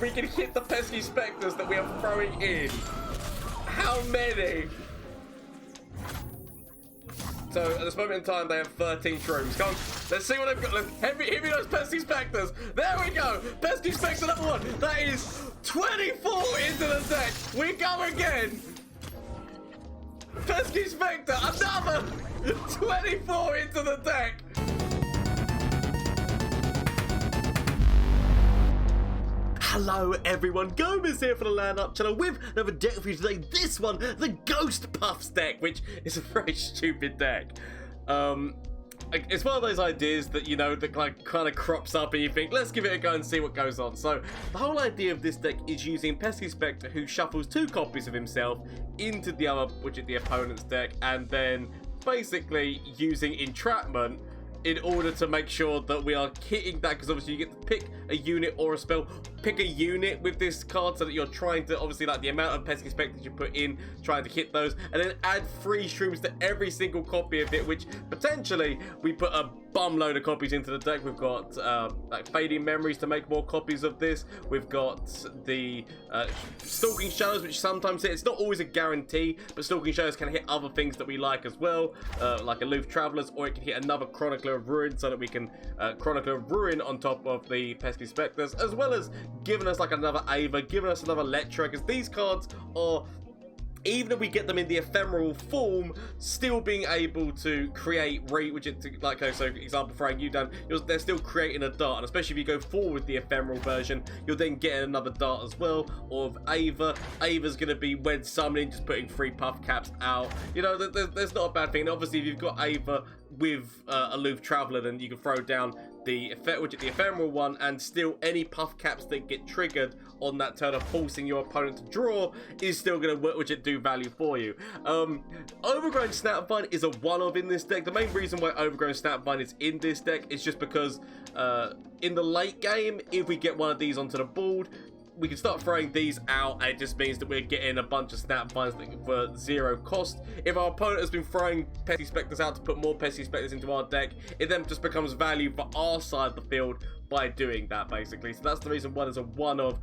if we can hit the Pesky Specters that we are throwing in. How many? So at this moment in time, they have 13 shrooms. Come on, let's see what they've got. Hit me those Pesky Specters. There we go. Pesky Specter number 1. That is 24 into the deck. We go again. Pesky Specter, another 24 into the deck. Hello everyone, Gomez here for the LAN Up channel with another deck for you today. This one, the Ghost Puffs deck, which is a very stupid deck. It's one of those ideas that, you know, that like kind of crops up and you think, let's give it a go and see what goes on. So the whole idea of this deck is using Pesky Specter, who shuffles 2 copies of himself into the other, which is the opponent's deck, and then basically using Entrapment in order to make sure that we are hitting that, because obviously you get to pick a unit or a spell. Pick a unit with this card so that you're trying to, obviously, like the amount of Pesky Specters you put in, trying to hit those, and then add 3 shrooms to every single copy of it, which potentially we put a bum load of copies into the deck. We've got like Fading Memories to make more copies of this. We've got the Stalking Shadows, which sometimes hit. It's not always a guarantee, but Stalking Shadows can hit other things that we like as well, like Aloof Travelers, or it can hit another Chronicler of Ruin, so that we can Chronicler of Ruin on top of the Pesky Specters, as well as giving us like another Ava, giving us another Letra, because these cards are, even if we get them in the ephemeral form, still being able to create which is like, so for example, throwing you down, they're still creating a dart, and especially if you go forward with the ephemeral version, you're then getting another dart as well. Or of Ava, Ava's going to be when summoning, just putting 3 Puffcaps out. You know, there's not a bad thing. And obviously, if you've got Ava with Aloof Traveler, then you can throw down the ephemeral one, and still any Puffcaps that get triggered on that turn of forcing your opponent to draw is still going to work, which it do value for you. Overgrown Snapvine is a one-of in this deck. The main reason why Overgrown Snapvine is in this deck is just because in the late game, if we get one of these onto the board, we can start throwing these out, and it just means that we're getting a bunch of Snapvines for 0 cost. If our opponent has been throwing Pesky Specters out to put more Pesky Specters into our deck, it then just becomes value for our side of the field by doing that, basically. So that's the reason why there's a one-of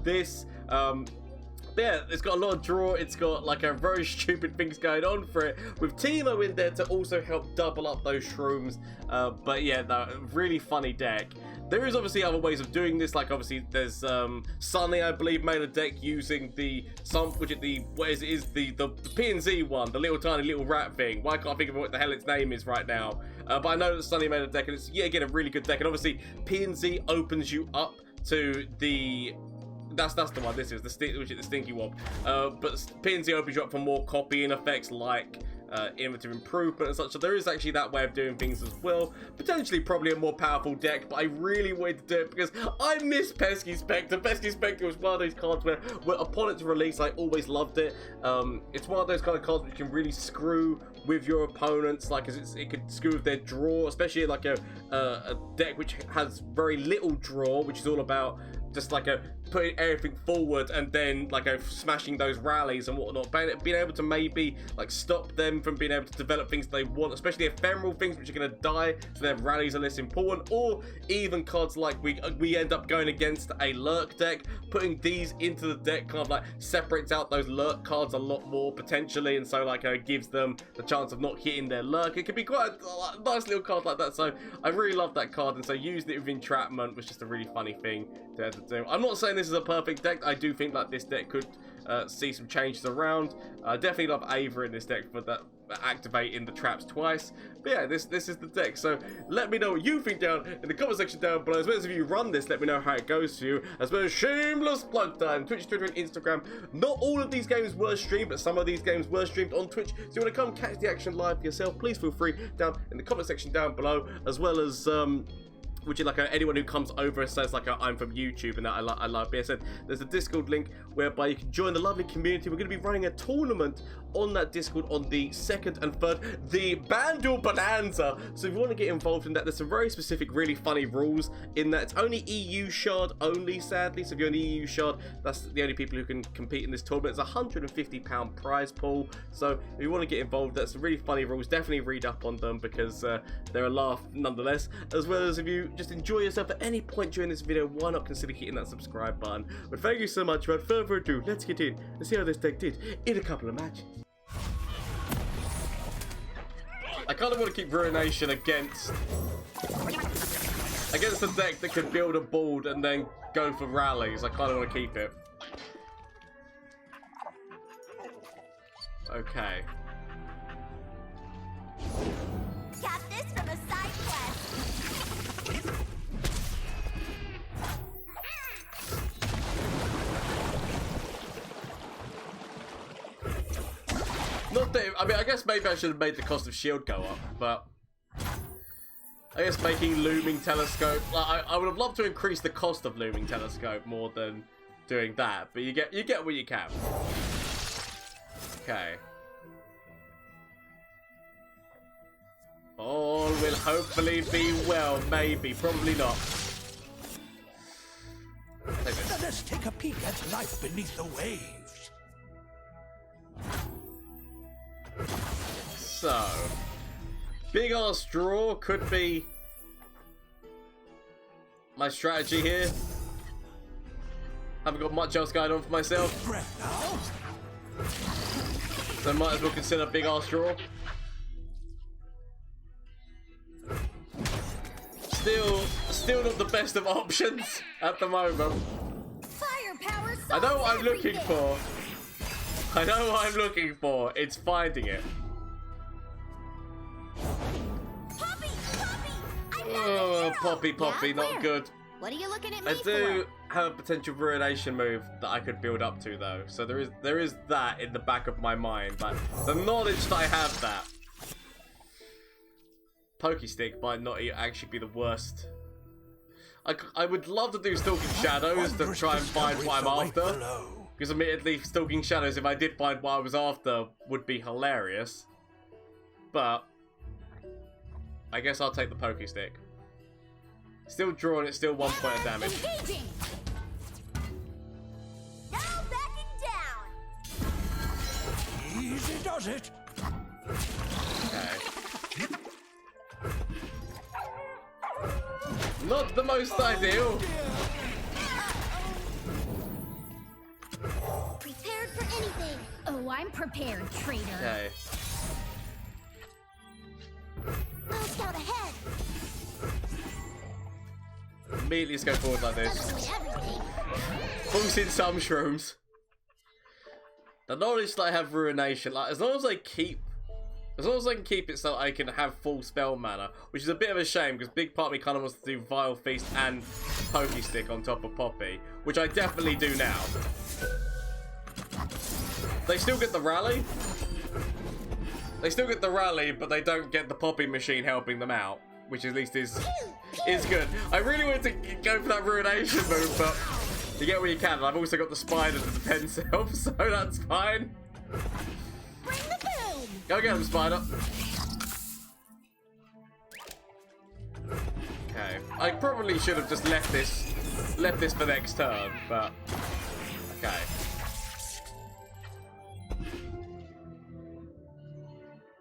this. Yeah, it's got a lot of draw. It's got like a very stupid things going on for it, with Teemo in there to also help double up those shrooms. But yeah, no, really funny deck. There is obviously other ways of doing this, like obviously there's Sunny, I believe, made a deck using the P&Z one, the little tiny little rat thing. Why can't I think of what the hell its name is right now? But I know that Sunny made a deck, and it's, yeah, again, a really good deck. And obviously P&Z opens you up to the, that's the one. This is the Stinky Wob. But P&Z opens you up for more copying effects, like innovative improvement and such. So there is actually that way of doing things as well. Potentially probably a more powerful deck, but I really wanted to do it because I miss Pesky Specter. Pesky Specter was one of those cards where upon its release, I always loved it. It's one of those kind of cards which can really screw with your opponents, like it could screw with their draw, especially like a deck which has very little draw, which is all about just like putting everything forward and then like smashing those rallies and whatnot, being able to maybe like stop them from being able to develop things they want, especially ephemeral things which are going to die, so their rallies are less important. Or even cards like we end up going against a Lurk deck, putting these into the deck kind of like separates out those Lurk cards a lot more potentially, and so like gives them the chance of not hitting their Lurk. It could be quite a nice little card like that, so I really love that card, and so using it with Entrapment was just a really funny thing to do. I'm not saying this is a perfect deck. I do think that this deck could see some changes around. I definitely love Ava in this deck for that, activating the traps twice. But yeah, this is the deck. So let me know what you think down in the comment section down below. As well as if you run this, let me know how it goes for you. As well as shameless plug time, Twitch, Twitter, and Instagram. Not all of these games were streamed, but some of these games were streamed on Twitch. So you want to come catch the action live for yourself, please feel free down in the comment section down below. As well as which is like anyone who comes over and says like I'm from YouTube and that I love BSN. There's a Discord link whereby you can join the lovely community. We're going to be running a tournament on that Discord on the 2nd and 3rd, the Bandle Bonanza. So if you want to get involved in that, there's some very specific, really funny rules in that. It's only EU shard only, sadly. So if you're an EU shard, that's the only people who can compete in this tournament. It's a £150 prize pool. So if you want to get involved, that's some really funny rules. Definitely read up on them because they're a laugh nonetheless. As well as if you just enjoy yourself at any point during this video, why not consider hitting that subscribe button? But thank you so much. Without further ado, let's get in and see how this deck did in a couple of matches. I kind of want to keep Ruination against the deck that can build a board and then go for rallies. I kind of want to keep it. Okay. Got this from a side quest. Not that, I mean, I guess maybe I should have made the cost of shield go up, but I guess making Looming Telescope, like, I would have loved to increase the cost of Looming Telescope more than doing that, but you get what you can. Okay. All will hopefully be well, maybe, probably not. Let us take a peek at life beneath the waves. So, big ass draw could be my strategy here. Haven't got much else going on for myself, so might as well consider big ass draw. Still not the best of options at the moment. Firepower. I know what I'm looking for. I know what I'm looking for. It's finding it. Poppy, Oh, Poppy, yeah, not good. What are you looking at me I do for? have a potential Ruination move that I could build up to though, so there is that in the back of my mind, but the knowledge that I have that. Pokey Stick might not actually be the worst. I would love to do Stalking Shadows to try and find what I'm after. Because admittedly, Stalking Shadows, if I did find what I was after, would be hilarious. But I guess I'll take the Pokey Stick. Still drawing, it's still 1 point of damage. Engaging. Now backing down. Easy does it. Okay. Not the most ideal. Prepared for anything. Oh, I'm prepared, traitor. Okay. I'll scout ahead. Immediately just go forward like this. Doesn't mean everything. Pulls in some shrooms. The knowledge that I have Ruination, like as long as I can keep it so I can have full spell mana, which is a bit of a shame because big part of me kind of wants to do Vile Feast and Pokey Stick on top of Poppy, which I definitely do now. They still get the rally. They still get the rally, but they don't get the Poppy machine helping them out, which at least is good. I really wanted to go for that Ruination move, but you get what you can. I've also got the Spider to defend self, so that's fine. Bring the boom. Go get him, Spider. Okay. I probably should have just left this for next turn, but okay.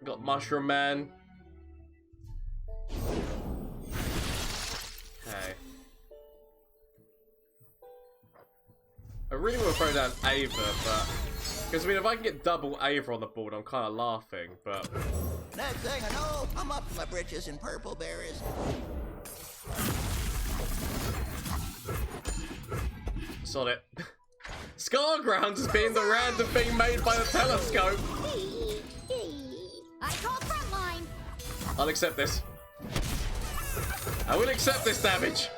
Got Mushroom Man. Okay. I really want to throw down Ava, but because I mean, if I can get double Ava on the board, I'm kind of laughing. But next thing I know, I'm up to my britches in purple berries. sod it. Scargrounds as being the random thing made by the telescope. I call frontline. I'll accept this. I will accept this damage.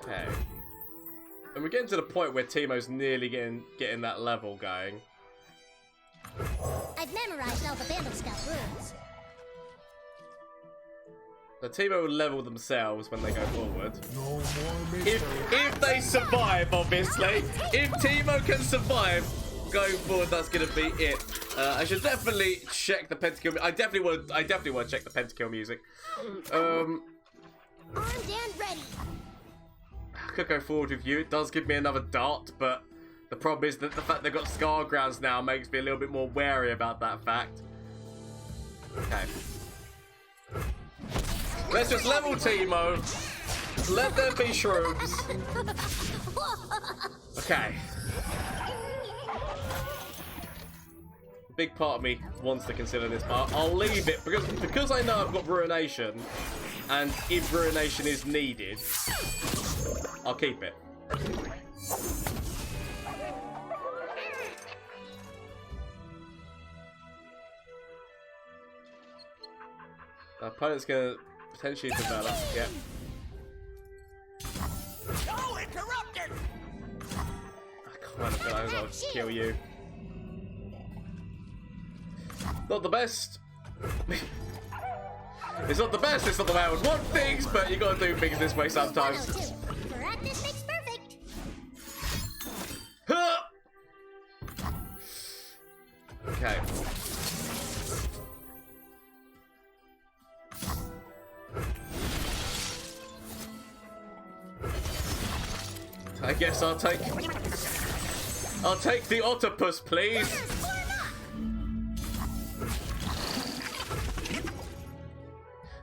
Okay. And we're getting to the point where Teemo's nearly getting that level going. I've memorized all the Bandle Scout rules. The Teemo will level themselves when they go forward. No more If they survive, obviously. If Teemo can survive going forward, that's gonna be it. I should definitely check the pentakill. I definitely want to check the pentakill music. Armed and ready. I could go forward with you. It does give me another dart, but the problem is that the fact they've got Scargrounds now makes me a little bit more wary about that fact. Okay. Let's just level Teemo. Let there be shrooms. Okay. Big part of me wants to consider this, but I'll leave it because I know I've got Ruination, and if Ruination is needed, I'll keep it. Our opponent's gonna potentially develop. Yep. Oh, interrupted! I kind of feel like I've got to kill you. Not the best. It's not the best. It's not the way I would want things, but you gotta do things this way sometimes. Practice makes perfect. Huh! Okay. I guess I'll take the octopus, please.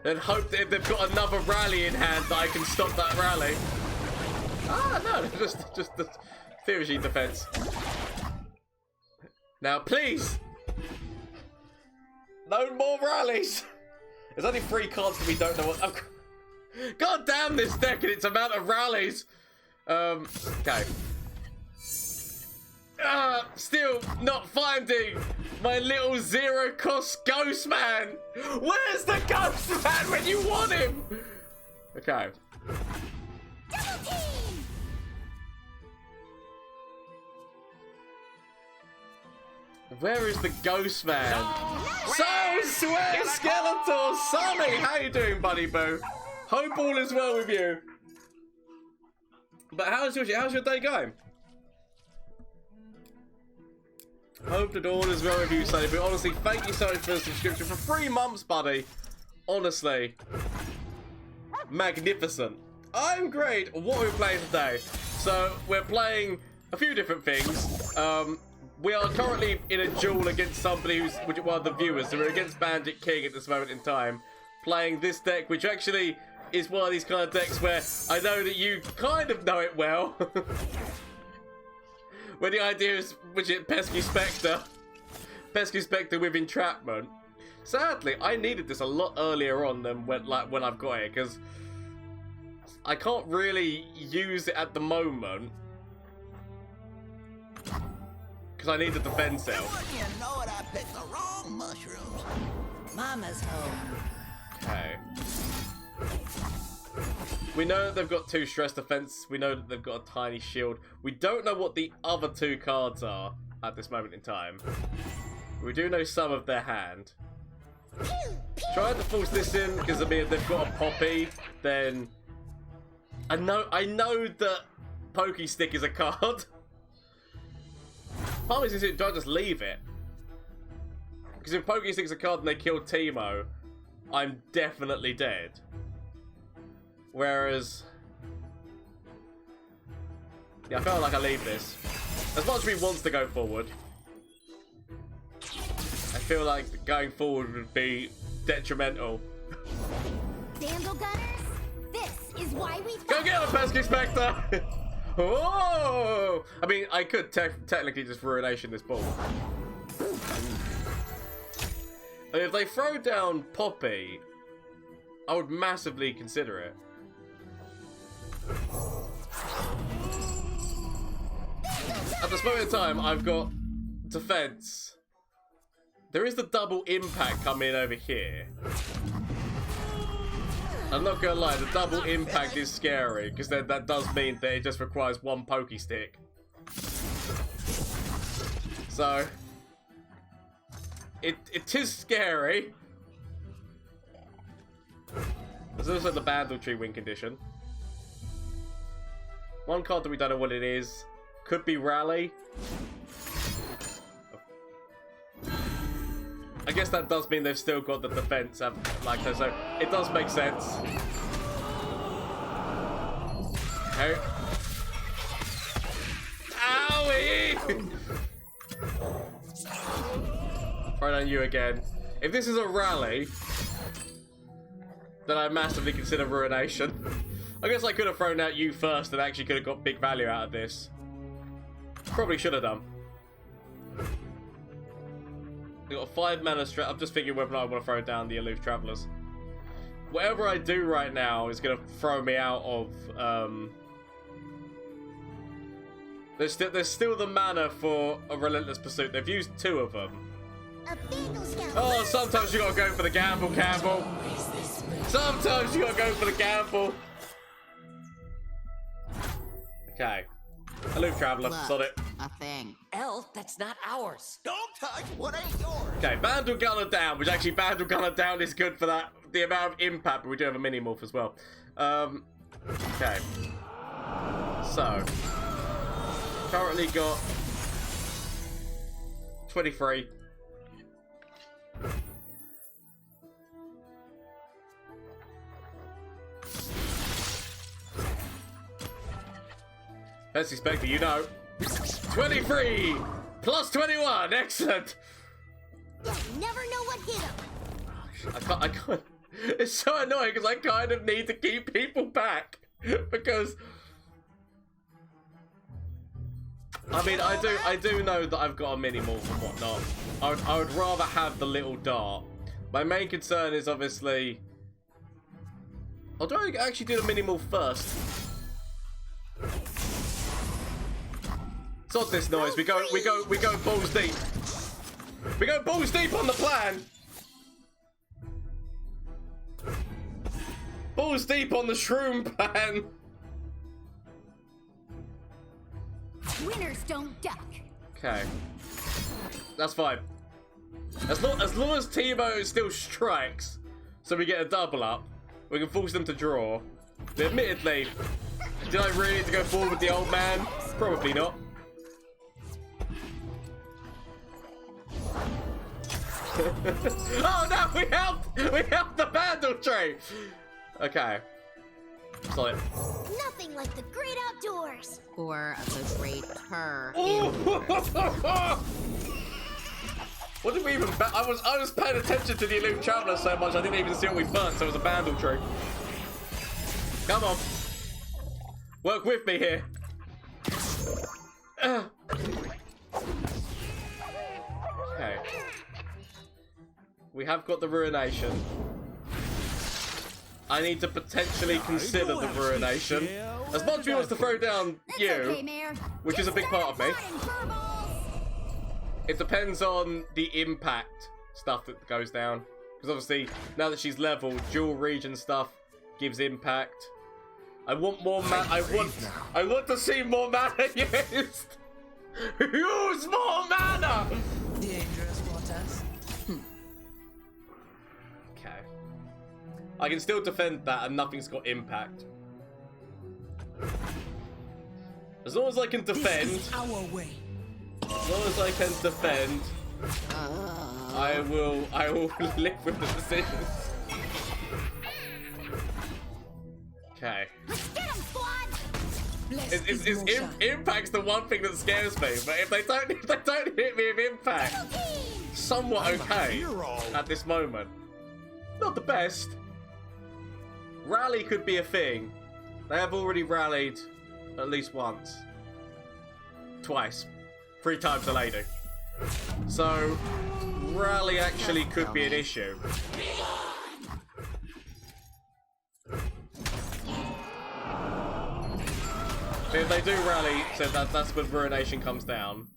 And hope that if they've got another rally in hand that I can stop that rally. Ah, no, just the theory sheet defense. Now, please, no more rallies. There's only 3 cards that we don't know what. God damn this deck and its amount of rallies. Okay. Still not finding my little zero-cost ghost man. Where's the ghost man when you want him? Okay. Double team. Where is the ghost man? So swear Skeletor, Sonny, how you doing, buddy boo? Hope all is well with you. But how's your day going? Hope that all is well with you, Sonny. But honestly, thank you so much for the subscription for 3 months, buddy. Honestly, magnificent. I'm great. What are we playing today? So we're playing a few different things. We are currently in a duel against somebody who's one of the viewers. So we're against Bandit King at this moment in time, playing this deck, which actually is one of these kind of decks where I know that you kind of know it well. Where the idea is, which is Pesky Specter. Pesky Specter with Entrapment. Sadly, I needed this a lot earlier on than when I've got it, because I can't really use it at the moment. Because I need the defense cell. You know it, I picked the wrong mushrooms. Mama's home. Okay. We know that they've got 2 stress defense. We know that they've got a tiny shield. We don't know what the other 2 cards are at this moment in time. We do know some of their hand. Trying to force this in because I mean if they've got a Poppy, then I know that Pokey Stick is a card. Part of me is, do I just leave it? Because if Pokey Stick's a card and they kill Teemo, I'm definitely dead. Whereas, yeah, I feel like I leave this. As much as he wants to go forward, I feel like going forward would be detrimental. Bandle gunners, this is why we Go get him, Pesky Specter! Oh! I mean, I could technically just Ruination this ball. And if they throw down Poppy, I would massively consider it. At this moment in time, I've got defense. There is the double impact coming in over here. I'm not gonna lie, the double impact is scary because that does mean that it just requires 1 Pokey Stick. So it is scary. There's also the Bandle Tree win condition. 1 card that we don't know what it is. Could be Rally. I guess that does mean they've still got the defense like that, so it does make sense. Okay. Owie! Right on you again. If this is a rally, then I massively consider Ruination. I guess I could have thrown out you first and actually could have got big value out of this. Probably should have done. We've got a 5 mana strat. I'm just thinking whether I want to throw down the Aloof Travelers. Whatever I do right now is going to throw me out of... There's still the mana for a Relentless Pursuit. They've used 2 of them. Oh, sometimes you gotta go for the gamble, Campbell. Sometimes you gotta go for the gamble. Okay. Aloof Traveler, sod it. A thing. L, that's not ours. Don't touch what ain't yours. Okay, Bandle Gunner down, which actually Bandle Gunner down is good for that, the amount of impact, but we do have a mini-morph as well. Okay. So. Currently got 23. Pesky Specter, you know. 23 plus 21, excellent. You'll never know what hit him. I can't. It's so annoying because I kind of need to keep people back because. I mean, I do know that I've got a mini morph and whatnot. I would rather have the little dart. My main concern is obviously. I'll try to actually do the mini morph first. Sod this noise. We go balls deep. We go balls deep on the plan. Balls deep on the shroom plan. Winners don't duck. Okay. That's fine. As long as Teemo still strikes, so we get a double up, we can force them to draw. But admittedly, did I really need to go forward with the old man? Probably not. Oh no, we helped the Bandle tree. Okay. Solid. Nothing like the great outdoors. Or the great her. What did we even I was paying attention to the Aloof Traveler so much I didn't even see what we burnt, so it was a Bandle tree. Come on. Work with me here. Okay. We have got the Ruination. I need to potentially consider the Ruination. As much as he wants to throw down you, Okay, which is a big part of me, it depends on the impact stuff that goes down. Because obviously, now that she's leveled, dual region stuff gives impact. I want more mana. I want to see more mana used. Use more mana. Dangerous waters. Okay. I can still defend that and nothing's got impact. As long as I can defend. This is our way. As long as I can defend, I will live with the decisions. Okay. Let's get him, squad. Impact's the one thing that scares me, but if they don't hit me with impact, somewhat okay at this moment. Not the best. Rally could be a thing. They have already rallied at least once. Twice. 3 times a lady. So, rally actually could be an issue. If they do rally, so that's when Ruination comes down.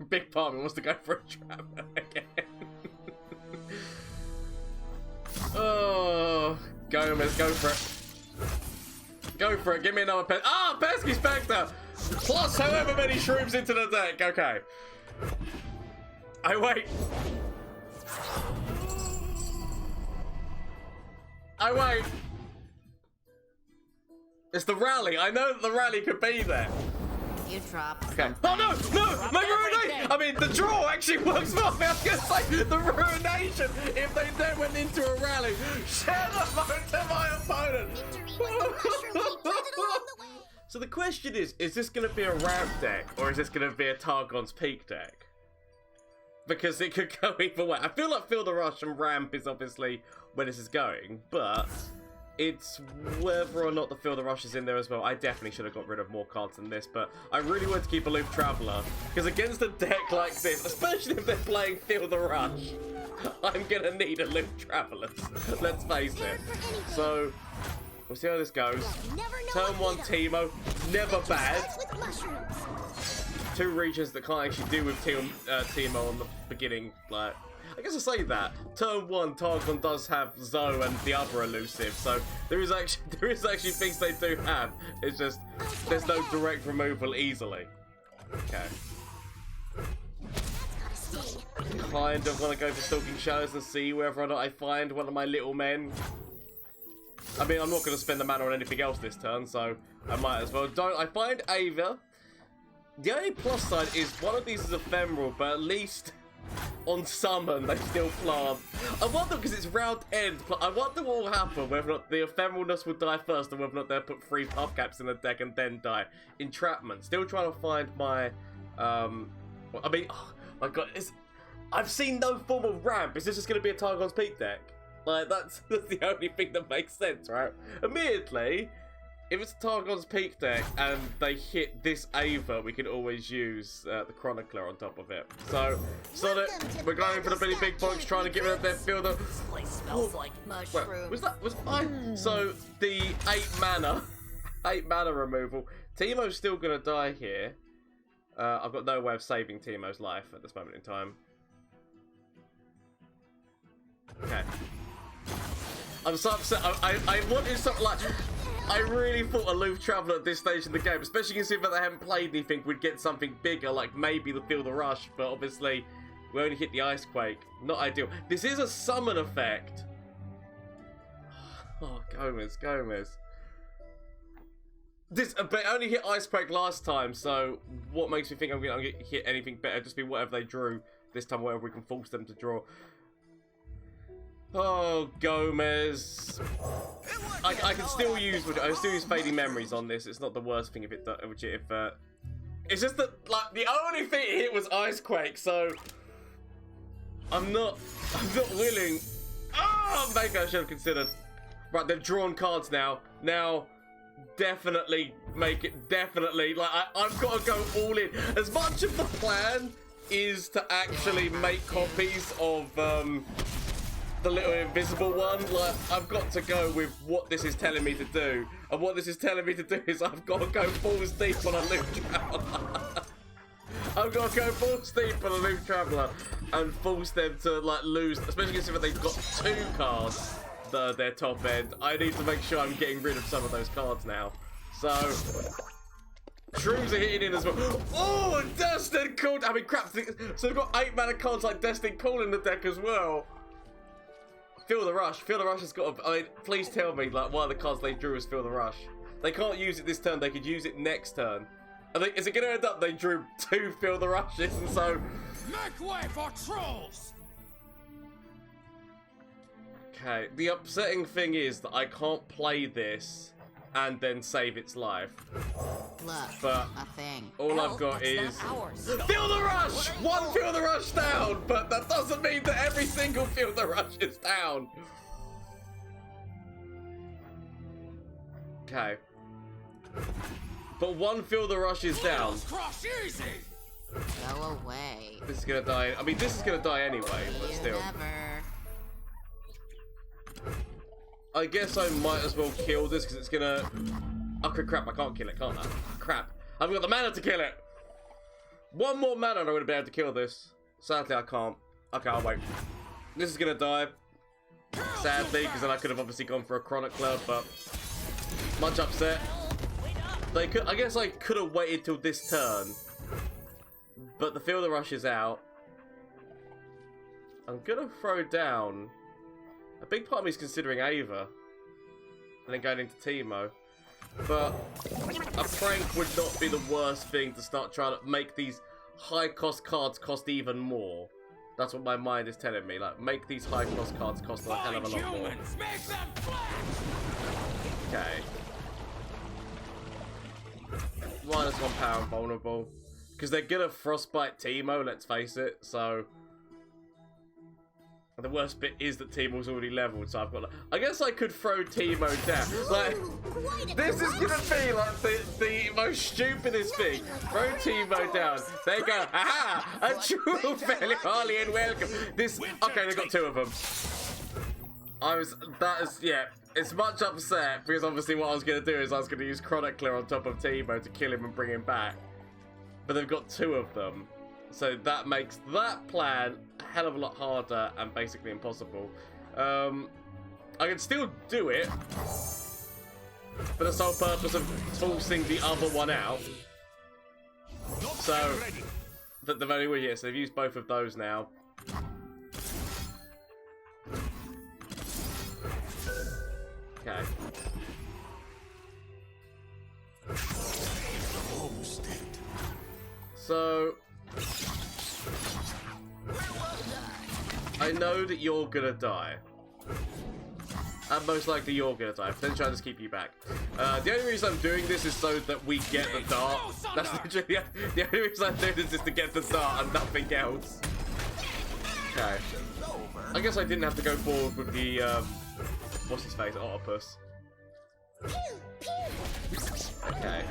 Big part of me wants to go for a trap again. Oh, Gomez, go for it. Go for it, give me another pet. Ah, Pesky Specter! Plus however many shrooms into the deck, okay. I wait. I wait. It's the rally. I know that the rally could be there. You drop. Okay. Oh no! No! My Ruination! I mean, the draw actually works for me. I was gonna say the Ruination. If they then went into a rally, share the vote to my opponent. So the question is this gonna be a ramp deck or is this gonna be a Targon's Peak deck? because it could go either way. I feel like Feel the Rush and Ramp is obviously where this is going, but it's whether or not the Feel the Rush is in there as well. I definitely should have got rid of more cards than this, but I really want to keep Aloof Traveler, because against a deck like this, especially if they're playing Feel the Rush, I'm going to need Aloof Travelers, let's face it. So, we'll see how this goes. Turn 1 Teemo, never bad. Two regions that can't actually do with Teemo on the beginning, like, I guess I say that. Turn 1, Targon does have Zoe and the other elusive, so there is actually things they do have. It's just there's no direct removal easily. Okay. Kind of want to go for Stalking Shadows and see whether or not I find one of my little men. I mean, I'm not going to spend the mana on anything else this turn, so I might as well. Don't I find Ava? The only plus side is one of these is ephemeral, but at least on summon they still plant. I wonder, because it's round end, I wonder what will happen, whether or not the ephemeralness will die first, or whether or not they'll put 3 Puffcaps in the deck and then die. Entrapment. Still trying to find my, I mean, oh my god, I've seen no form of ramp. Is this just going to be a Targon's Peak deck? Like, that's the only thing that makes sense, right? Admittedly, if it's a Targon's Peak deck and they hit this Ava, we can always use the Chronicler on top of it. So we're going for the Billy Big Box, trying to get rid of their fielder. This place smells like mushrooms. Was I? So the 8 mana removal. Teemo's still gonna die here. I've got no way of saving Teemo's life at this moment in time. Okay. I'm so upset. I wanted something like. I really thought Aloof Traveler at this stage in the game, especially considering that they haven't played anything, we'd get something bigger, like maybe the Feel the Rush, but obviously we only hit the Icequake. Not ideal. This is a summon effect. Oh, Gomez. But I only hit Icequake last time, so what makes me think I'm going to hit anything better? Just be whatever they drew this time, whatever we can force them to draw. Oh, Gomez. I can still use Fading Memories on this. It's not the worst thing if it it's just that, like, the only thing it hit was Icequake, so I'm not willing. Oh, maybe I should have considered. Right, they've drawn cards now. Now, definitely make it, like, I've got to go all in. As much of the plan is to actually make copies of, the little invisible one, like, I've got to go with what this is telling me to do. And what this is telling me to do is I've got to go full steep on a Aloof Traveler. I've got to go full steep on a Aloof Traveler and force them to, like, lose, especially considering they've got 2 cards that are their top end. I need to make sure I'm getting rid of some of those cards now. So, Shrooms are hitting in as well. Oh, Destined Call. I mean, crap. So they've got 8 mana cards like Destined Call in the deck as well. Feel the Rush. Feel the Rush has got. I mean, please tell me, like, one of the cards they drew is Feel the Rush. They can't use it this turn. They could use it next turn. Is it going to end up they drew 2 Feel the Rushes, and so Make way for trolls! Okay. The upsetting thing is that I can't play this and then save its life. Look, but a thing. all I've got is Feel the Rush! 1 Feel the Rush down, but that doesn't mean that every single Feel the Rush is down. Okay. But 1 Feel the Rush is down. Cross easy! Go away. This is gonna die. I mean, this is gonna die anyway, but still. Never. I guess I might as well kill this because it's gonna. Okay, crap, I can't kill it, can't I? Crap. I've got the mana to kill it! 1 more mana and I would have been able to kill this. Sadly, I can't. Okay, I'll wait. This is gonna die. Sadly, because then I could have obviously gone for a Chronicler, but much upset. I guess I could have waited till this turn. But the Feel the Rush is out. I'm gonna throw down. A big part of me is considering Ava. And then going into Teemo. But a prank would not be the worst thing to start trying to make these high cost cards cost even more. That's what my mind is telling me. Like, make these high cost cards cost a hell of a lot more. Okay. -1 power and vulnerable. Because they're gonna Frostbite Teemo, let's face it. So And the worst bit is that Teemo's already leveled, so I've got. I guess I could throw Teemo down. Like, this is gonna be like the most stupidest thing. Throw Teemo down. They go, aha! A true fairly Harley and welcome. This. Okay, they got two of them. Yeah. It's much upset because obviously what I was gonna do is I was gonna use Chronicler on top of Teemo to kill him and bring him back. But they've got two of them. So that makes that plan a hell of a lot harder and basically impossible. I can still do it for the sole purpose of forcing the other one out. So that they've only so they've used both of those now. Okay. So I know that you're gonna die. And most likely you're gonna die. Potentially I'll just keep you back. The only reason I'm doing this is so that we get the dart. That's literally the only reason I'm doing this is to get the dart and nothing else. Okay. I guess I didn't have to go forward with the what's his face? Octopus. Okay.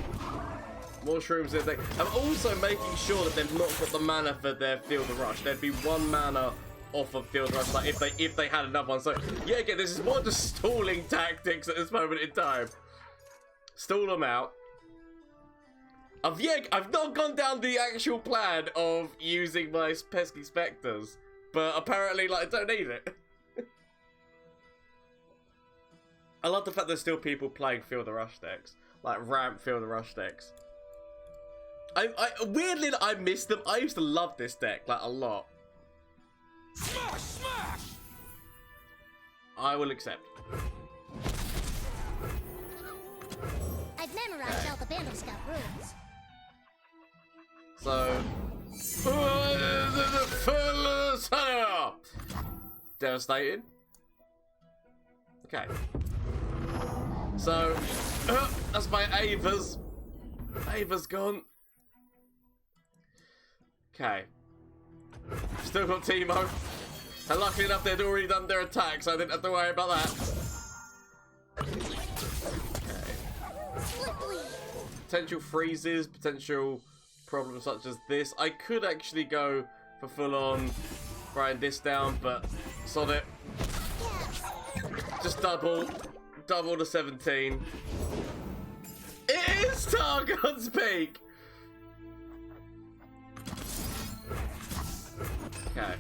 More shrooms in there. I'm also making sure that they've not got the mana for their Field of Rush. There'd be one mana off of Field of Rush, like if they had another one. So yeah, again, this is more just stalling tactics at this moment in time. Stall them out. I've not gone down the actual plan of using my Pesky Specters, but apparently, like, I don't need it. I love the fact there's still people playing Field of Rush decks, like ramp Field of Rush decks. Weirdly, I miss them. I used to love this deck, like, a lot. Smash, smash! I will accept. I've memorized all the Bandle Scout rules. So... Devastated. Okay. So... that's my Ava's. Ava's gone. Okay. Still got Teemo. And luckily enough, they'd already done their attack, so I didn't have to worry about that. Okay. Potential freezes, potential problems such as this. I could actually go for full-on grind this down, but sod it. Just double to 17. It is Targon's Peak! Okay.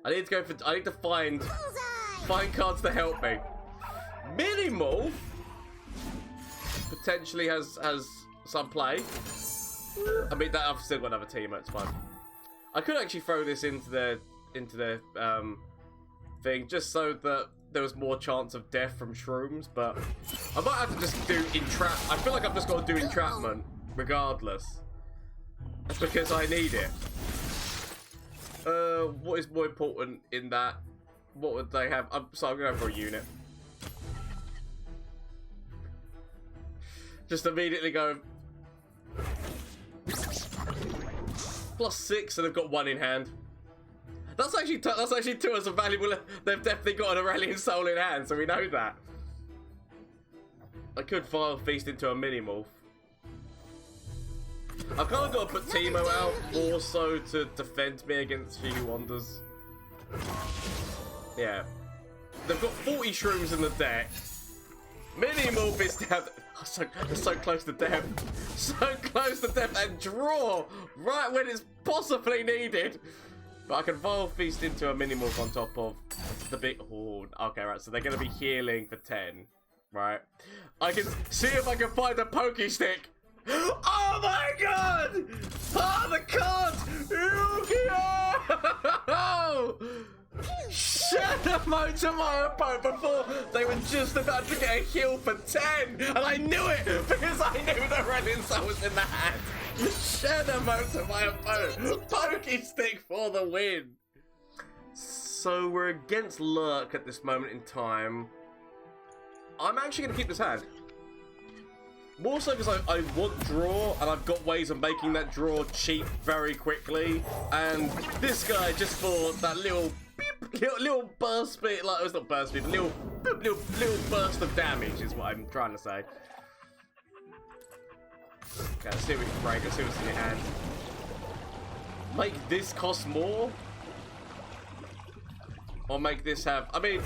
I need to find cards to help me. Minimal potentially has some play. I mean, that I've still got another Teemo, it's fine. I could actually throw this into their thing just so that there was more chance of death from shrooms, but I might have to just do entrap. I feel like I've just got to do entrapment regardless. That's because I need it. What is more important in that? What would they have? So I'm gonna go for a unit. Just immediately go +6, and they've got 1 in hand. That's actually two as a valuable. They've definitely got an Aurelian Soul in hand, so we know that. I could file Feast into a mini morph. I've kind of got to put Teemo out more so to defend me against She Who Wanders. Yeah. They've got 40 shrooms in the deck. Mini morph is down. They're so close to death. So close to death, and draw right when it's possibly needed. But I can Vile Feast into a mini morph on top of the big. Oh, okay, right. So they're going to be healing for 10, right? I can see if I can find a Pokey Stick. Oh my god! Oh, the cards! Yu-Gi-Oh! Shut up, to my opponent before they were just about to get a heal for 10, and I knew it because I knew the Aurelian Soul was in the hand. Shut up, to my opponent. Pokey Stick for the win. So we're against Lurk at this moment in time. I'm actually going to keep this hand. More so because I want draw, and I've got ways of making that draw cheap very quickly. And this guy, just for that little burst speed, like, it's not burst speed, but little burst of damage is what I'm trying to say. Okay, let's see what we can break. Let's see what's in your hand. Make this cost more? Or make this have... I mean...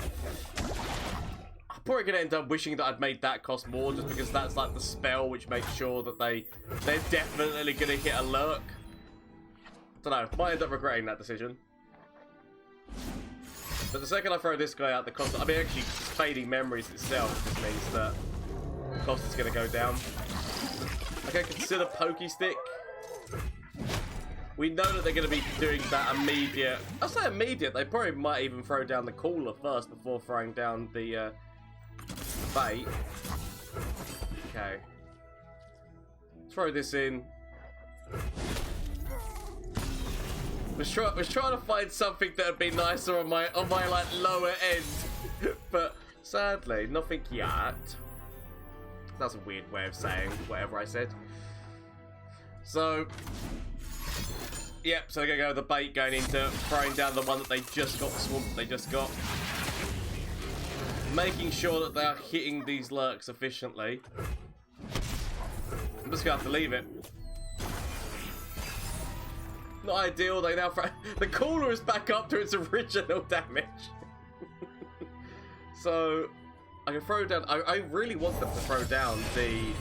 I'm probably going to end up wishing that I'd made that cost more, just because that's like the spell which makes sure that they're definitely going to hit a Lurk. Don't know. Might end up regretting that decision. But the second I throw this guy out, the cost... I mean, actually, fading memories itself just means that the cost is going to go down. Okay, consider Pokey Stick. We know that they're going to be doing that immediate... I say immediate, they probably might even throw down the cooler first before throwing down the bait. Okay. Throw this in. Was trying to find something that would be nicer on my like lower end. But sadly, nothing yet. That's a weird way of saying whatever I said. So, yep, so they're going to go with the bait going into throwing down the one that they just got, the swamp they just got. Making sure that they are hitting these lurks efficiently. I'm just going to have to leave it. Not ideal, they now throw... The cooler is back up to its original damage. So... I can throw down... I really want them to throw down the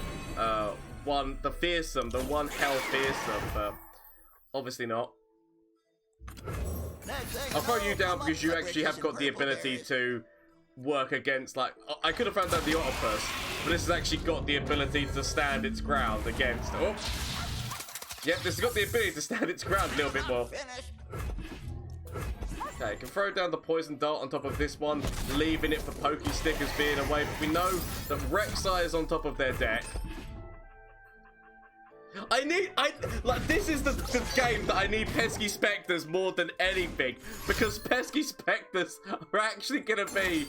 the fearsome, the one hell fearsome, but obviously not. I'll throw you down because you actually have got the ability to work against, like... I could have found out the octopus, but this has actually got the ability to stand its ground against... Oh! Yep, this has got the ability to stand its ground a little bit more. Okay, can throw down the poison dart on top of this one, leaving it for Pokey Stickers being away. But we know that Rek'Sai is on top of their deck. Like, this is the game that I need Pesky Specters more than anything, because Pesky Specters are actually gonna be,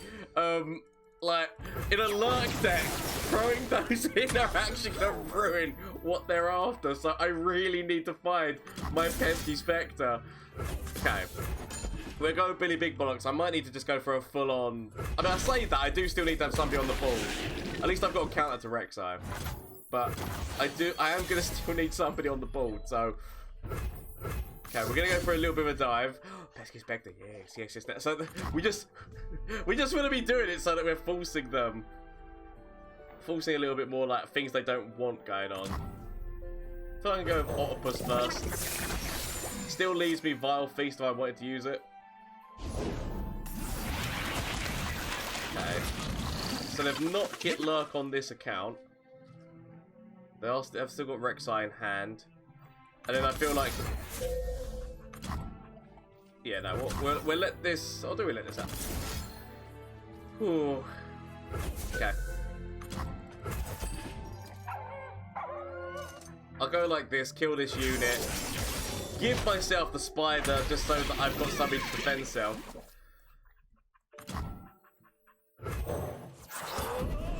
like, in a Lurk deck, throwing those in are actually gonna ruin what they're after. So I really need to find my Pesky Specter. Okay. We're going Billy Big Bollocks. I might need to just go for a full-on... I mean, I say that, I do still need to have somebody on the ball. At least I've got a counter to Rek'Sai. But I am going to still need somebody on the ball, so... Okay, we're going to go for a little bit of a dive. Pesky Specter, yes. So we just want to be doing it so that we're forcing them. Forcing a little bit more, like, things they don't want going on. So I can go with Octopus first. Still leaves me Vile Feast if I wanted to use it. Okay. So they've not hit Lurk on this account. They've still got Rek'Sai in hand. And then I feel like... Yeah, no, we'll let this... Or do we let this happen? Ooh. Okay. I'll go like this, kill this unit. Give myself the spider just so that I've got something to defend myself.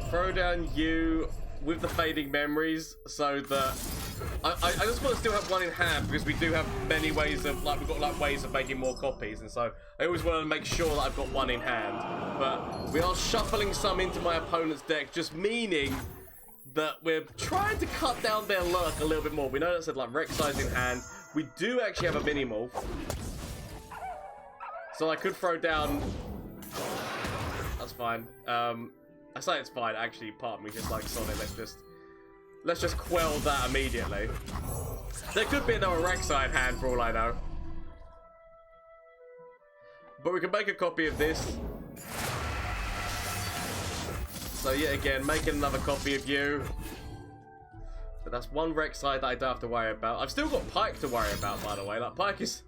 Throw down you with the fading memories so that I just want to still have one in hand, because we do have many ways of, like, we've got like ways of making more copies, and so I always want to make sure that I've got one in hand. But we are shuffling some into my opponent's deck, just meaning that we're trying to cut down their Lurk a little bit more. We know that said like Rek'Sai's in hand. We do actually have a mini-morph. So I could throw down... That's fine. I say it's fine, actually, part of me just like Sonic. Let's just quell that immediately. There could be another Rek'Sai in hand for all I know. But we can make a copy of this. So yet again, making another copy of you. But that's one Rek'Sai that I don't have to worry about. I've still got Pyke to worry about, by the way. Like, Pyke is...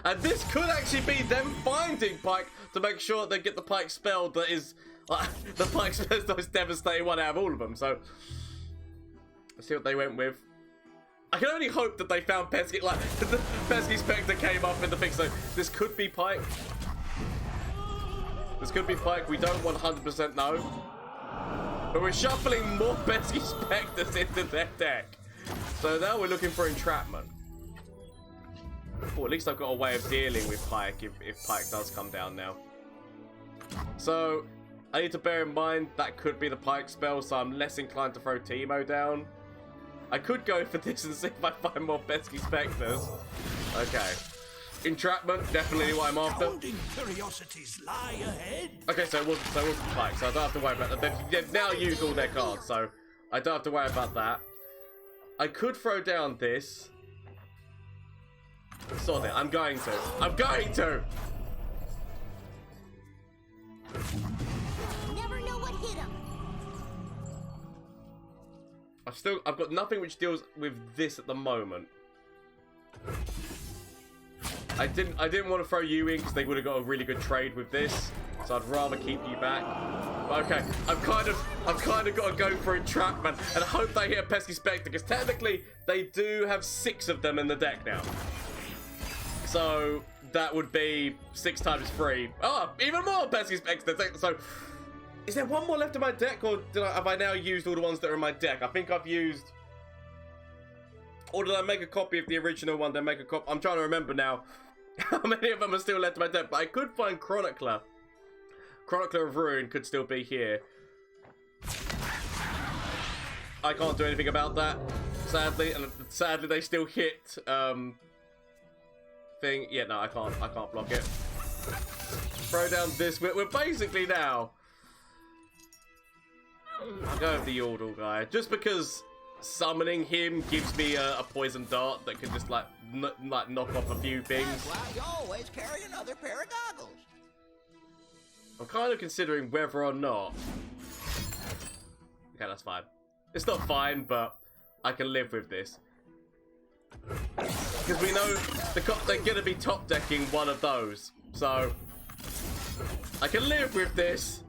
And this could actually be them finding Pyke to make sure they get the Pyke spell that is... Like, the Pyke spell is the most devastating one out of all of them, so... Let's see what they went with. I can only hope that they found Pesky... Like, the Pesky Specter came up in the thing, so this could be Pyke. This could be Pyke. We don't 100% know. But we're shuffling more Pesky Specters into their deck. So now we're looking for Entrapment. Oh, at least I've got a way of dealing with Pyke if Pyke does come down now. So I need to bear in mind that could be the Pyke spell, so I'm less inclined to throw Teemo down. I could go for this and see if I find more Pesky Specters. Okay. Entrapment, definitely what I'm after. Curiosities lie ahead. Okay, so it wasn't Pyke, so I don't have to worry about that. They've now used all their cards, so I don't have to worry about that. I could throw down this. Sod it, I'm going to. I'm going to! Never know what hit him. I've got nothing which deals with this at the moment. I didn't want to throw you in because they would have got a really good trade with this, so I'd rather keep you back. But okay, I've kind of got to go for Entrapment and hope they hit a Pesky Specter, because technically they do have 6 of them in the deck now. So that would be 6 times 3. Oh, even more Pesky Specters. So is there one more left in my deck, or have I now used all the ones that are in my deck? I think I've used... Or did I make a copy of the original one, then make a copy? I'm trying to remember now how many of them are still left in my deck. But I could find Chronicler. Chronicler of Ruin could still be here. I can't do anything about that, sadly. And sadly, they still hit... thing. Yeah, no, I can't block it. Throw down this. We're basically now... I'll go with the Yordle guy. Just because summoning him gives me a poison dart that can just like knock off a few things. That's why you always carry another pair of goggles. I'm kind of considering whether or not... Okay, that's fine. It's not fine, but I can live with this. Because we know they're going to be top decking one of those. So I can live with this.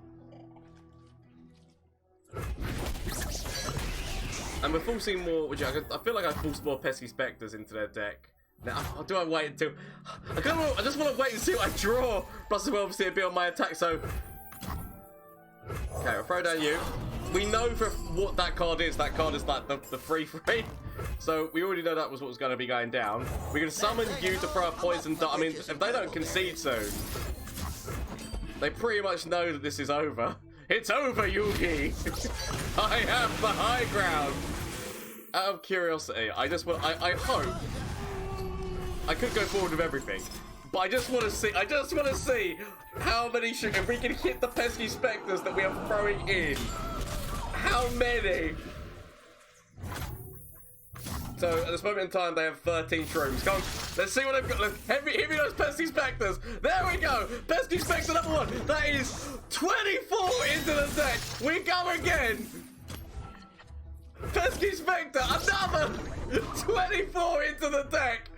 And we're forcing more, which I feel like I forced more Pesky Specters into their deck. Now, do I wait until... I just want to wait and see what I draw. Plus, as well, obviously, it'll be on my attack, so... Okay, I'll throw down you. We know for what that card is. That card is like the free. So we already know that was what was going to be going down. We're going to summon you to throw a poison dart. I mean, if they don't concede soon, they pretty much know that this is over. It's over, Yugi. I have the high ground. Out of curiosity, I hope I could go forward with everything, but I just want to see how many if we can hit the Pesky Specters that we are throwing in. How many? So at this moment in time, they have 13 shrooms. Come on, let's see what they've got. Hit me those Pesky Specters. There we go. Pesky Specter number 1. That is 24 into the deck. We go again. Pesky Specter, another 24 into the deck.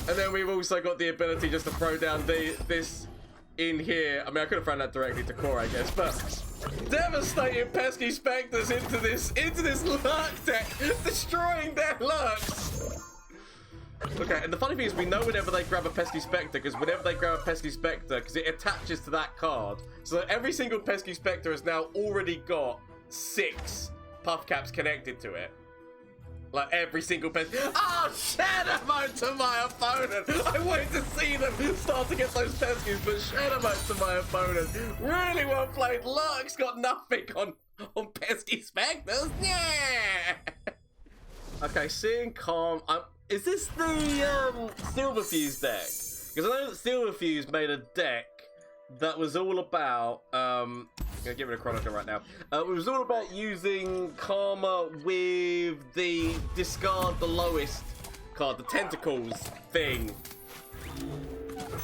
And then we've also got the ability just to throw down this in here. I mean, I could have thrown that directly to core, I guess, but devastating Pesky Specters into this Lurk deck, destroying their Lurks. Okay, and the funny thing is, we know whenever they grab a Pesky Specter, because whenever they grab a Pesky Specter, because it attaches to that card, so every single Pesky Specter has now already got 6 Puffcaps connected to it. Like every single Pesky. Oh, shadow mode to my opponent! I wait to see them start to get those Peskies, but shadow mode to my opponent. Really well played. Lurk's got nothing on Pesky Specters. Yeah. Okay, seeing calm. Is this the Silverfuse deck? Because I know that Silverfuse made a deck that was all about I'm gonna get rid of Chronicler right now. It was all about using Karma with the discard the lowest card, the tentacles thing.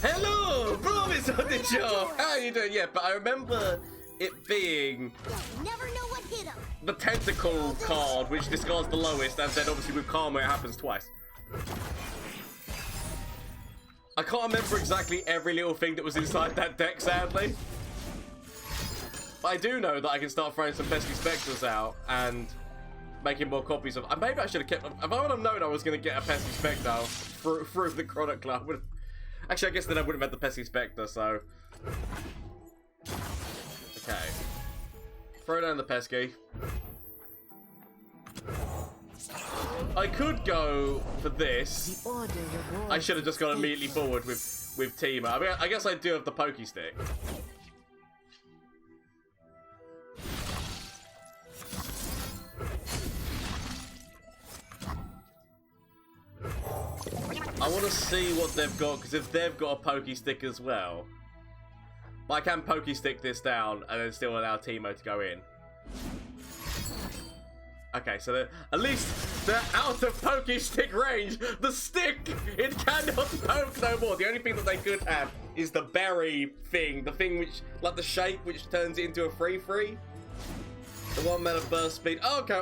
Hello, Promise on the job. How are you doing? Yeah, but I remember it being Never know what hit him. the tentacle card, which discards the lowest, and then obviously with Karma it happens twice. I can't remember exactly every little thing that was inside that deck, sadly. But I do know that I can start throwing some Pesky Specters out and making more copies of... Maybe I should have kept... If I would have known I was going to get a Pesky Specter through the Chronicler, I would have... Actually, I guess then I wouldn't have had the Pesky Specter, so... Okay. Throw down the pesky. I could go for this. I should have just gone immediately forward with Teemo. I mean, I guess I do have the pokey stick. I want to see what they've got, because if they've got a pokey stick as well, but I can pokey stick this down and then still allow Teemo to go in. Okay, so at least they're out of pokey stick range. The stick, it cannot poke no more. The only thing that they could have is the berry thing, the thing which, like the shape which turns it into a free. The 1 mana burst speed. Oh, okay,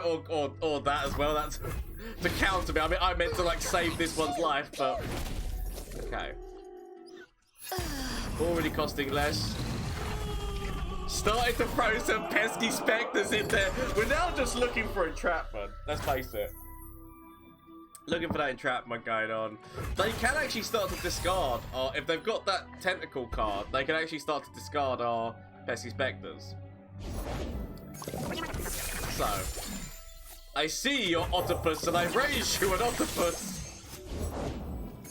or that as well. That's to counter me. I mean, I meant to like save this one's life, but okay. Already costing less. Starting to throw some pesky specters in there. We're now just looking for entrapment. Let's face it. Looking for that entrapment going on. They can actually start to discard, or if they've got that tentacle card, they can actually start to discard our pesky specters. So, I see your octopus and I raise you an octopus.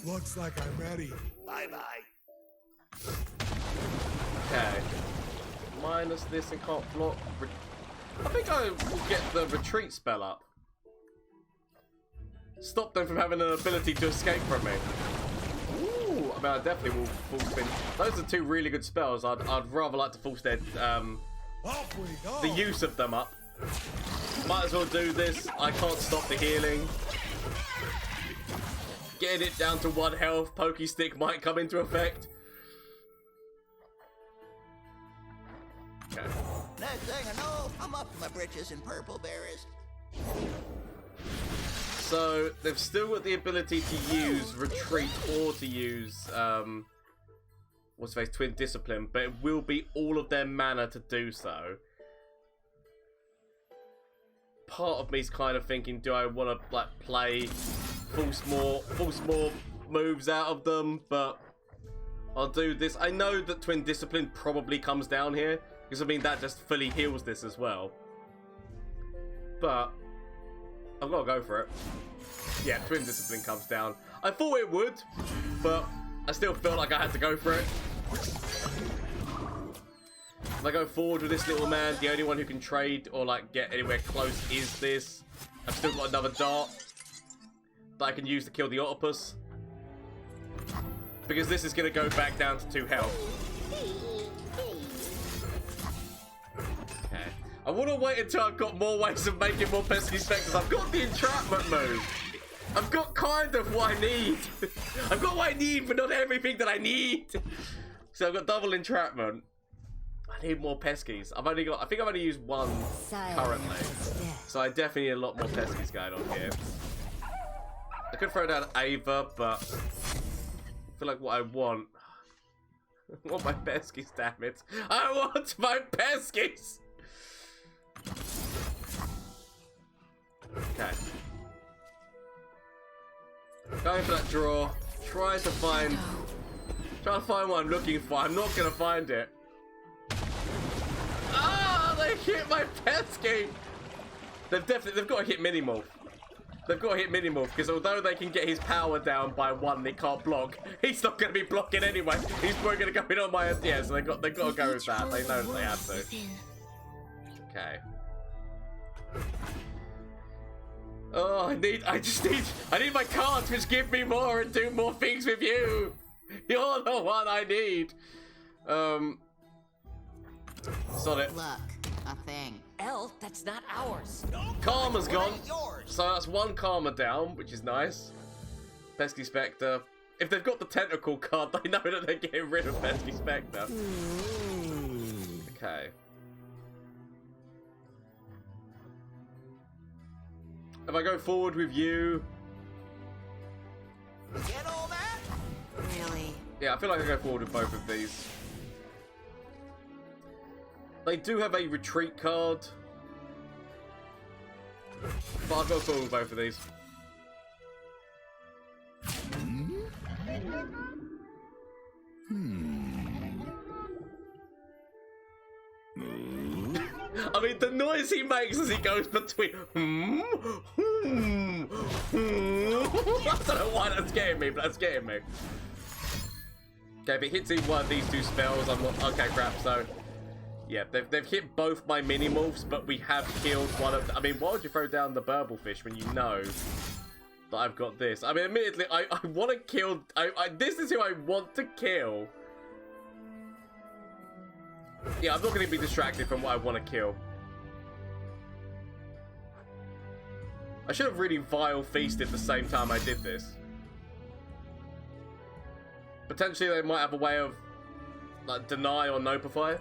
Looks like I'm ready. Bye-bye. Okay. Minus this and can't block. I think I will get the retreat spell up. Stop them from having an ability to escape from me. Ooh, I mean, I definitely will full spin. Those are two really good spells. I'd rather like to full spin the use of them up. Might as well do this. I can't stop the healing. Getting it down to 1 health. Pokey stick might come into effect. Okay. Next thing I know, I'm up to my britches in purple berries. So they've still got the ability to use retreat or to use what's face twin discipline, but it will be all of their mana to do so. Part of me's kind of thinking, do I want to like play force more moves out of them? But I'll do this. I know that twin discipline probably comes down here, because I mean that just fully heals this as well. But I've got to go for it. Yeah, twin discipline comes down. I thought it would, but I still felt like I had to go for it. If I go forward with this little man, the only one who can trade or like get anywhere close is this. I've still got another dart that I can use to kill the octopus, because this is going to go back down to 2 health. Okay. I want to wait until I've got more ways of making more pesky specters. I've got the entrapment move. I've got kind of what I need. I've got what I need, but not everything that I need. So I've got double entrapment. I need more peskies. I think I've only used 1 currently. So I definitely need a lot more peskies going on here. I could throw down Ava, but I feel like what I want my peskies, damn it. I want my peskies! Okay. Going for that draw. Trying to find what I'm looking for. I'm not gonna find it. Ah, they hit my pesky! They've got to hit Minimorph. They've got to hit Minimorph, because although they can get his power down by 1, they can't block. He's not going to be blocking anyway. He's probably going to go in on my... Yeah, so they've got to go with that. They know that they have to. Okay. Oh, I need my cards which give me more and do more things with you. You're the one I need. Sod it. Look, a thing. Elle, that's not ours. Karma's gone. Yours. So that's 1 karma down, which is nice. Pesky Specter. If they've got the tentacle card, they know that they're getting rid of Pesky Specter. Okay. If I go forward with you... Get all that? Really? Yeah, I feel like I go forward with both of these. They do have a retreat card, but I'll go forward with both of these. I mean, the noise he makes as he goes between. I don't know why that's getting me, but that's getting me. Okay, if it hits either one of these two spells, I'm not. Okay, crap. So, yeah, they've hit both my mini morphs, but we have killed one of. I mean, why would you throw down the burblefish when you know that I've got this? I mean, admittedly, I want to kill. This is who I want to kill. Yeah, I'm not going to be distracted from what I want to kill. I should have really vile feasted the same time I did this. Potentially they might have a way of like deny or notify.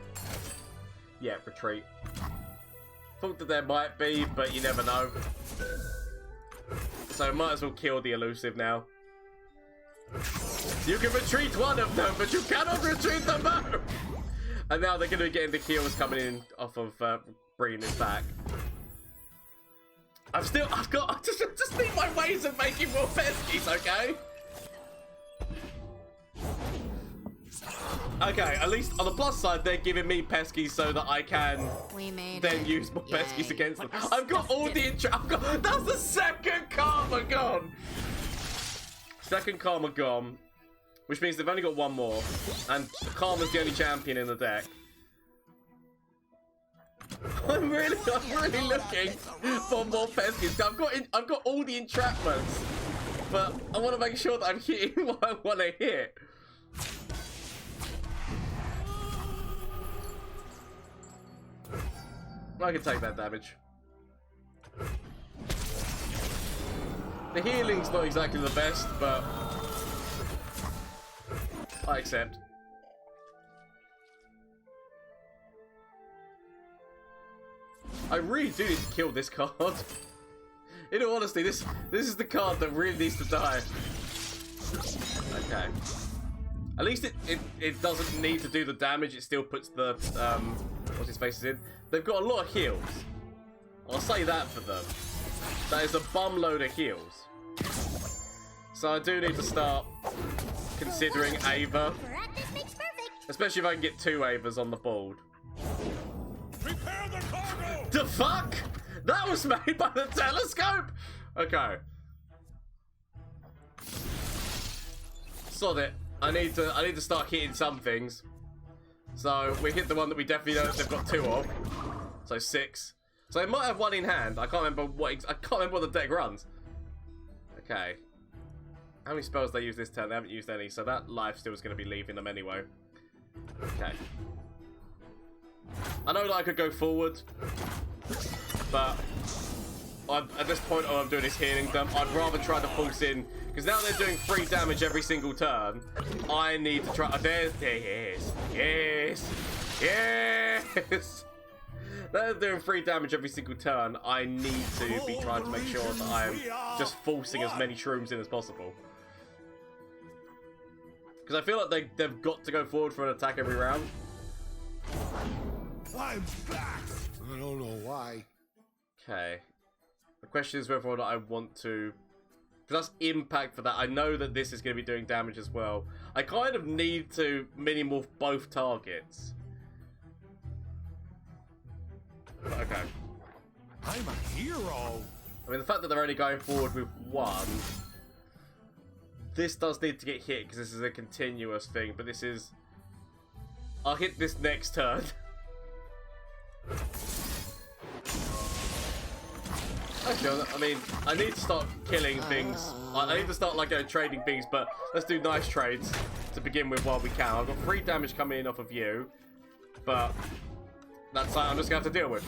Yeah, retreat. Thought that there might be, but you never know. So might as well kill the elusive now. You can retreat one of them, but you cannot retreat them both! And now they're going to be getting the kills coming in off of bringing this back. I just need my ways of making more Peskies, okay? Okay, at least on the plus side, they're giving me Peskies so that I can then use more Peskies against them. I've got all the that's the second karma gone! Second karma gone. Which means they've only got one more. And Karma's the only champion in the deck. I'm really looking for more Peskies. I've got all the entrapments. But I want to make sure that I'm hitting what I want to hit. I can take that damage. The healing's not exactly the best, but I accept. I really do need to kill this card. In all honesty, this is the card that really needs to die. Okay. At least it doesn't need to do the damage. It still puts the what's his faces in. They've got a lot of heals. I'll say that for them. That is a bum load of heals. So I do need to start considering Ava. Especially if I can get 2 Avas on the board. Prepare the cargo! The fuck? That was made by the telescope? Okay. Sod it. I need to start hitting some things. So we hit the one that we definitely know they've got 2 of. So 6. So they might have 1 in hand. I can't remember what the deck runs. Okay. How many spells they use this turn? They haven't used any, so that life steal is going to be leaving them anyway. Okay. I know that I could go forward, but at this point all I'm doing is healing them. I'd rather try to pulse in, because now they're doing 3 damage every single turn. I need to try. Yes. They're doing 3 damage every single turn. I need to be trying to make sure that I'm just forcing as many shrooms in as possible. Because I feel like they've got to go forward for an attack every round. I'm back. I don't know why. Okay. The question is whether or not I want to... Because that's impact for that. I know that this is going to be doing damage as well. I kind of need to mini-morph both targets. Okay. I'm a hero. I mean, the fact that they're only going forward with 1... This does need to get hit because this is a continuous thing, but this is... I'll hit this next turn. Actually, I mean, I need to start killing things. I need to start, like, trading things, but let's do nice trades to begin with while we can. I've got 3 damage coming in off of you, but that's something I'm just going to have to deal with.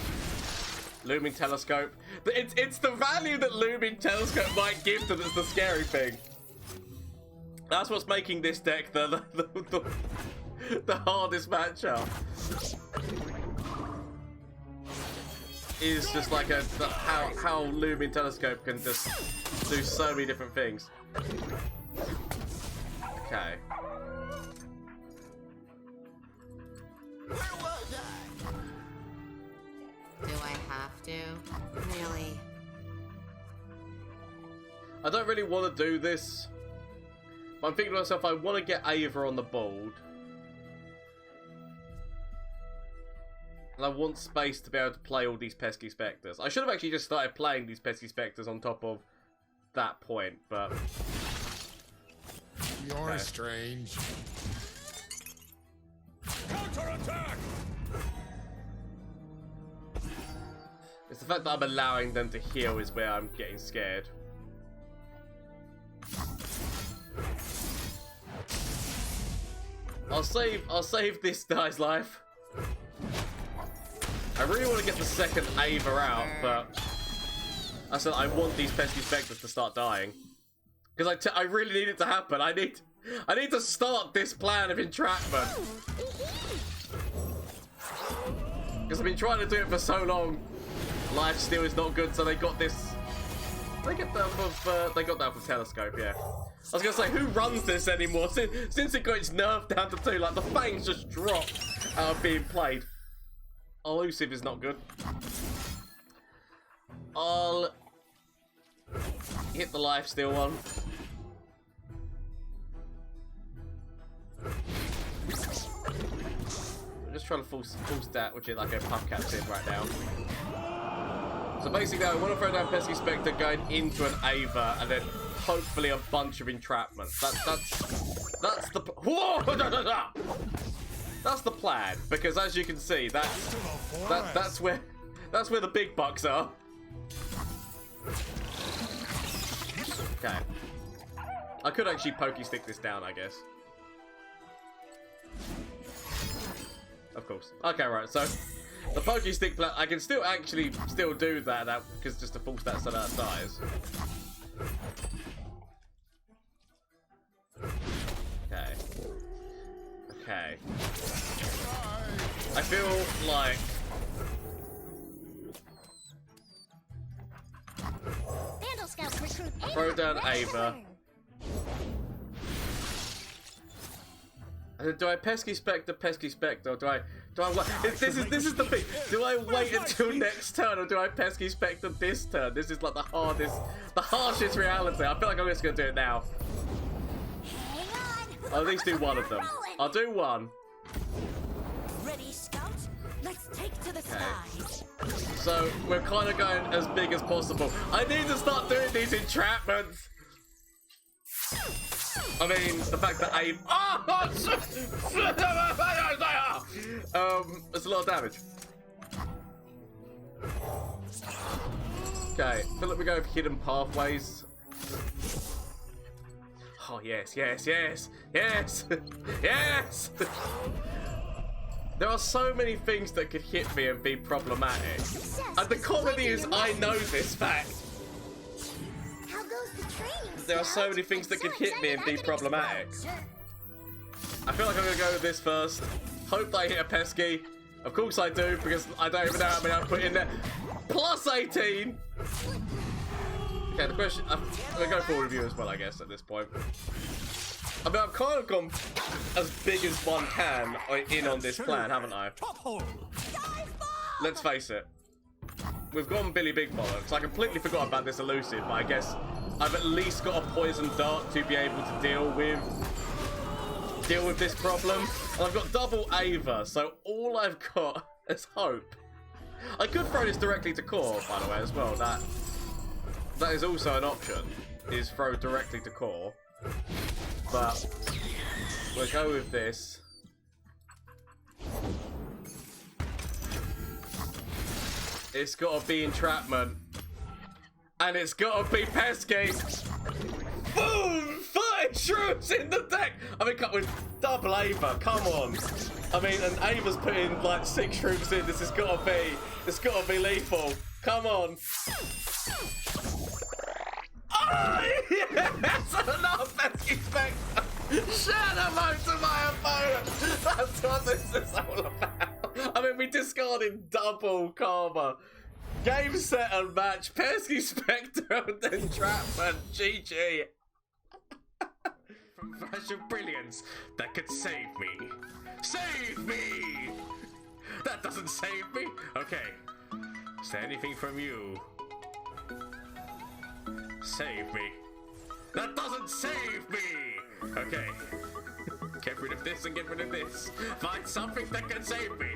Looming Telescope. It's the value that Looming Telescope might give to that's the scary thing. That's what's making this deck the hardest matchup. Is just like how Looming Telescope can just do so many different things. Okay. Where was I? Do I have to? Really? I don't really want to do this. But I'm thinking to myself, I want to get Ava on the board. And I want space to be able to play all these Pesky Specters. I should have actually just started playing these Pesky Specters on top of that point, but... You're strange. Counterattack! It's the fact that I'm allowing them to heal is where I'm getting scared. I'll save this guy's life. I really want to get the second Ava out, but I said I want these Pesky Specters to start dying. Because I really need it to happen. I need to start this plan of entrapment. Because I've been trying to do it for so long. Lifesteal is not good, so they got this. They got that off the telescope, yeah. I was gonna say, who runs this anymore? Since it got its nerf down to 2, like the fangs just dropped out of being played. Elusive is not good. I'll hit the lifesteal one. I'm just trying to full stat, which is like a Puffcap in right now. So basically, I want to throw down Pesky Specter going into an Ava, and then hopefully a bunch of entrapments. That's the whoa! That's the plan, because as you can see, that's where the big bucks are. Okay, I could actually pokey stick this down, I guess. Of course. Okay, right. So the pokey stick plan, I can still do that because just a full stat so that dies. Okay. Okay. I feel like Bandle Scouts recruit Ava. throw down Ava. Do I Pesky Specter, or do I wait? This is the thing. Do I wait until next turn, or do I Pesky Specter this turn? This is like the harshest reality. I feel like I'm just gonna do it now. Hang on. I'll at least do one of them. I'll do one. Ready, Scouts? Let's take to the skies. So we're kind of going as big as possible. I need to start doing these entrapments. I mean, the fact that it's a lot of damage. Okay, I feel like we go with hidden pathways. Oh yes, yes, yes, yes, yes. There are so many things that could hit me and be problematic. And the comedy is, I know this fact. How goes the training? There are so many things that could hit me and be problematic. I feel like I'm gonna go with this first. Hope that I hit a pesky. Of course I do, because I don't even know how many I put in there. Plus 18! Okay, the question... I'm gonna go for all of you as well, I guess, at this point. I mean, I've kind of gone as big as one can in on this plan, haven't I? Let's face it. We've gone Billy Big Bollocks. I completely forgot about this elusive, but I guess I've at least got a poison dart to be able to deal with this problem. And I've got double Ava, so all I've got is hope. I could throw this directly to core, by the way, as well. That is also an option, is throw directly to core. But we'll go with this. It's gotta be entrapment. And it's gotta be pesky. Boom! 30 shrooms in the deck! I mean, with double Ava, come on. I mean, and Ava's putting like 6 shrooms in. This has gotta be lethal. Come on. Oh, yes! Another Pesky Specter! Shout out to my opponent! That's what this is all about. I mean, we discarded double karma. Game, set, and match. Pesky Specter and Entrapment. GG. From flash of brilliance that could save me. Save me! That doesn't save me? Okay. Is there anything from you? Save me. That doesn't save me! Okay. Get rid of this and get rid of this. Find something that can save me.